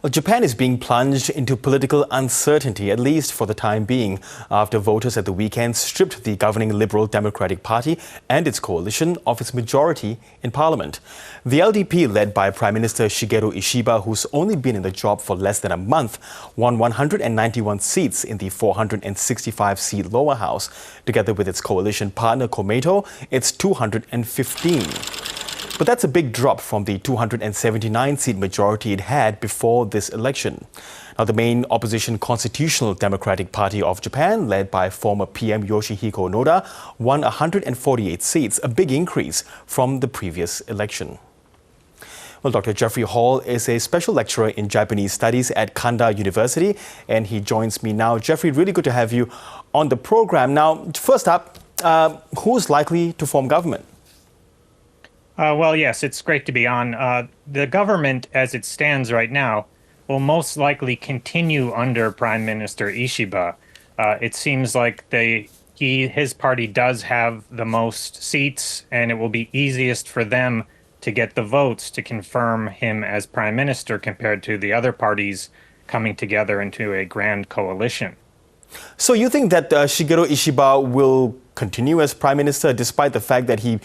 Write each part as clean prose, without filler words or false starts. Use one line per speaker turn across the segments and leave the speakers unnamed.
Well, Japan is being plunged into political uncertainty, at least for the time being, after voters at the weekend stripped the governing Liberal Democratic Party and its coalition of its majority in parliament. The LDP, led by Prime Minister Shigeru Ishiba, who's only been in the job for less than a month, won 191 seats in the 465-seat lower house. Together with its coalition partner Komeito, it's 215. But that's a big drop from the 279-seat majority it had before this election. Now, the main opposition Constitutional Democratic Party of Japan, led by former PM Yoshihiko Noda, won 148 seats, a big increase from the previous election. Well, Dr. Jeffrey Hall is a special lecturer in Japanese studies at Kanda University, and he joins me now. Jeffrey, really good to have you on the program. Now, first up, who's likely to form government?
Well, yes, it's great to be on. The government, as it stands right now, will most likely continue under Prime Minister Ishiba. It seems like his party does have the most seats, and it will be easiest for them to get the votes to confirm him as prime minister compared to the other parties coming together into a grand coalition.
So you think that Shigeru Ishiba will continue as prime minister despite the fact that he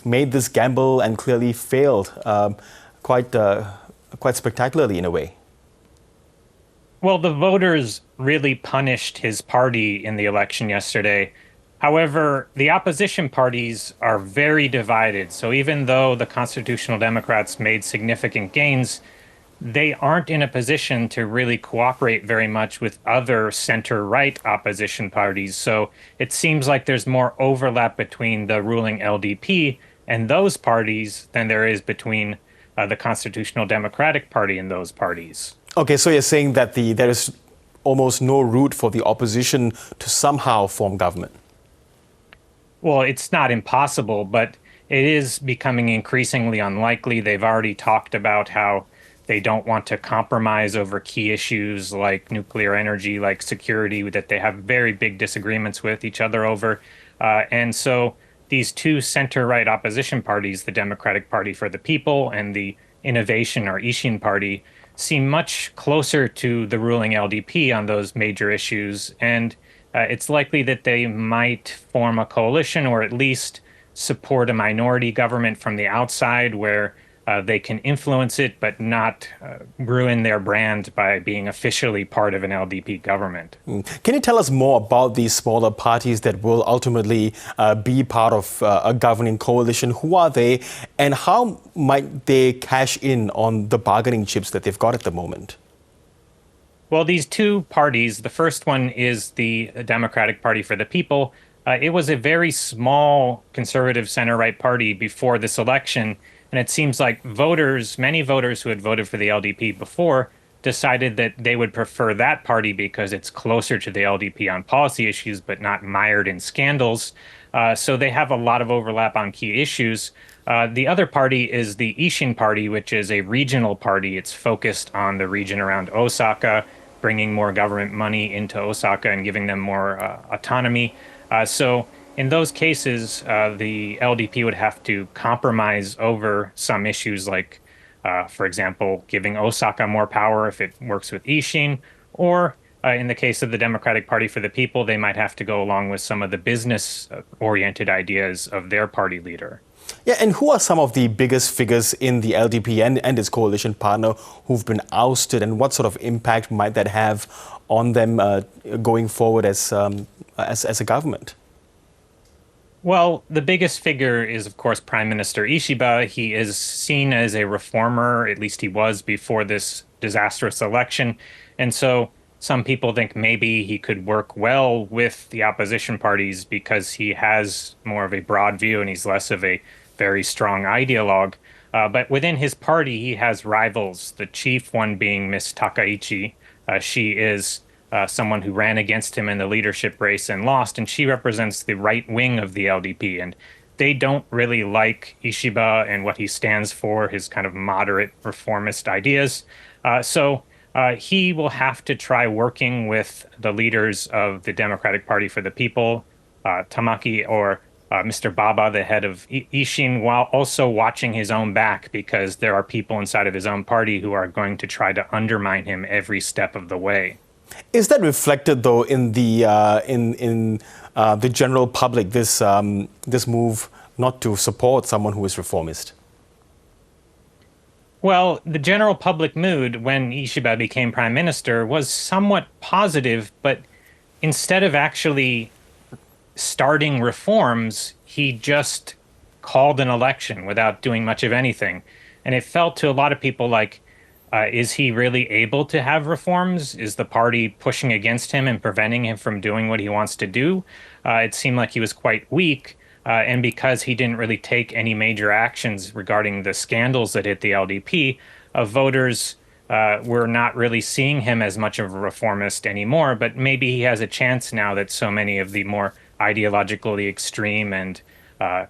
made this gamble and clearly failed quite spectacularly in a way?
Well, the voters really punished his party in the election yesterday. However, the opposition parties are very divided. So even though the Constitutional Democrats made significant gains, they aren't in a position to really cooperate very much with other center-right opposition parties. So it seems like there's more overlap between the ruling LDP and those parties than there is between the Constitutional Democratic Party and those parties.
Okay, so you're saying that there is almost no route for the opposition to somehow form government?
Well, it's not impossible, but it is becoming increasingly unlikely. They've already talked about how they don't want to compromise over key issues like nuclear energy, like security, that they have very big disagreements with each other over. And so these two center-right opposition parties, the Democratic Party for the People and the Innovation or Ishin Party, seem much closer to the ruling LDP on those major issues. And it's likely that they might form a coalition or at least support a minority government from the outside where they can influence it but not ruin their brand by being officially part of an LDP government.
Can you tell us more about these smaller parties that will ultimately be part of a governing coalition? Who are they, and how might they cash in on the bargaining chips that they've got at the moment?
Well, these two parties, the first one is the Democratic Party for the People. It was a very small conservative center-right party before this election. And it seems like many voters who had voted for the LDP before decided that they would prefer that party because it's closer to the LDP on policy issues, but not mired in scandals. So they have a lot of overlap on key issues. The other party is the Ishin Party, which is a regional party. It's focused on the region around Osaka, bringing more government money into Osaka and giving them more autonomy. So in those cases, the LDP would have to compromise over some issues like, for example, giving Osaka more power if it works with Ishin, or in the case of the Democratic Party for the People, they might have to go along with some of the business-oriented ideas of their party leader.
Yeah, and who are some of the biggest figures in the LDP and its coalition partner who've been ousted, and what sort of impact might that have on them going forward as a government?
Well, the biggest figure is, of course, Prime Minister Ishiba. He is seen as a reformer, at least he was before this disastrous election. And so some people think maybe he could work well with the opposition parties because he has more of a broad view and he's less of a very strong ideologue. But within his party, he has rivals, the chief one being Miss Takaichi. She is someone who ran against him in the leadership race and lost, and she represents the right wing of the LDP. And they don't really like Ishiba and what he stands for, his kind of moderate reformist ideas. So he will have to try working with the leaders of the Democratic Party for the People, Tamaki or Mr. Baba, the head of Ishin, while also watching his own back because there are people inside of his own party who are going to try to undermine him every step of the way.
Is that reflected, though, in the general public, this move not to support someone who is reformist?
Well, the general public mood when Ishiba became prime minister was somewhat positive, but instead of actually starting reforms, he just called an election without doing much of anything. And it felt to a lot of people like, is he really able to have reforms? Is the party pushing against him and preventing him from doing what he wants to do? It seemed like he was quite weak. And because he didn't really take any major actions regarding the scandals that hit the LDP, voters were not really seeing him as much of a reformist anymore. But maybe he has a chance now that so many of the more ideologically extreme and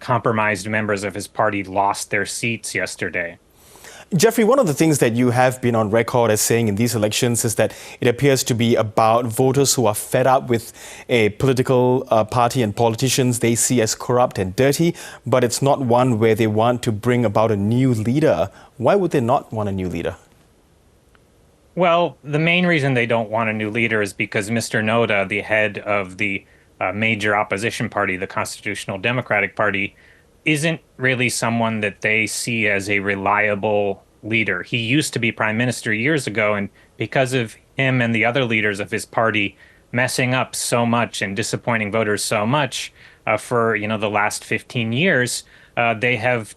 compromised members of his party lost their seats yesterday.
Jeffrey, one of the things that you have been on record as saying in these elections is that it appears to be about voters who are fed up with a political party and politicians they see as corrupt and dirty, but it's not one where they want to bring about a new leader. Why would they not want a new leader?
Well, the main reason they don't want a new leader is because Mr. Noda, the head of the major opposition party, the Constitutional Democratic Party, isn't really someone that they see as a reliable leader. He used to be prime minister years ago, and because of him and the other leaders of his party messing up so much and disappointing voters so much for the last 15 years, they have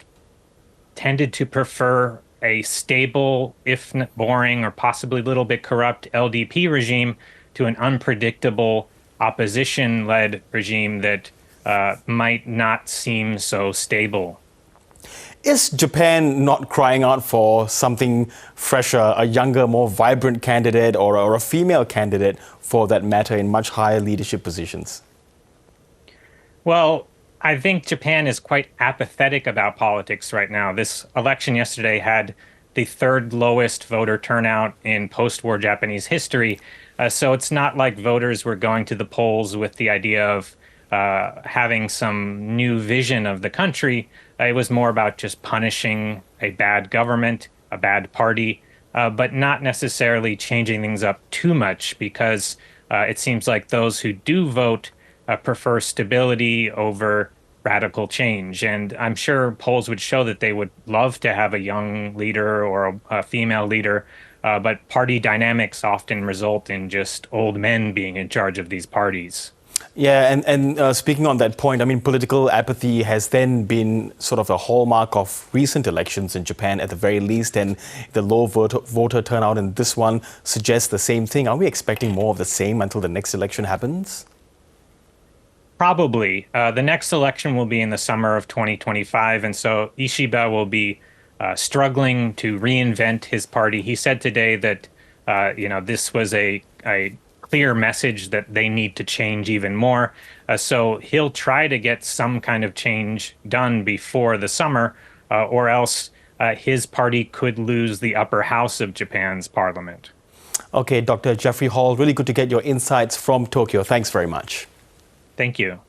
tended to prefer a stable, if boring or possibly a little bit corrupt LDP regime to an unpredictable opposition-led regime that might not seem so stable.
Is Japan not crying out for something fresher, a younger, more vibrant candidate or a female candidate for that matter in much higher leadership positions?
Well, I think Japan is quite apathetic about politics right now. This election yesterday had the third lowest voter turnout in post-war Japanese history. So it's not like voters were going to the polls with the idea of having some new vision of the country. It was more about just punishing a bad government, a bad party, but not necessarily changing things up too much because it seems like those who do vote prefer stability over radical change. And I'm sure polls would show that they would love to have a young leader or a female leader, but party dynamics often result in just old men being in charge of these parties.
Yeah, and speaking on that point, I mean, political apathy has then been sort of a hallmark of recent elections in Japan at the very least, and the low voter turnout in this one suggests the same thing. Are we expecting more of the same until the next election happens?
Probably. The next election will be in the summer of 2025, and so Ishiba will be struggling to reinvent his party. He said today that this was a clear message that they need to change even more. So he'll try to get some kind of change done before the summer, or else his party could lose the upper house of Japan's parliament.
Okay, Dr. Jeffrey Hall, really good to get your insights from Tokyo. Thanks very much.
Thank you.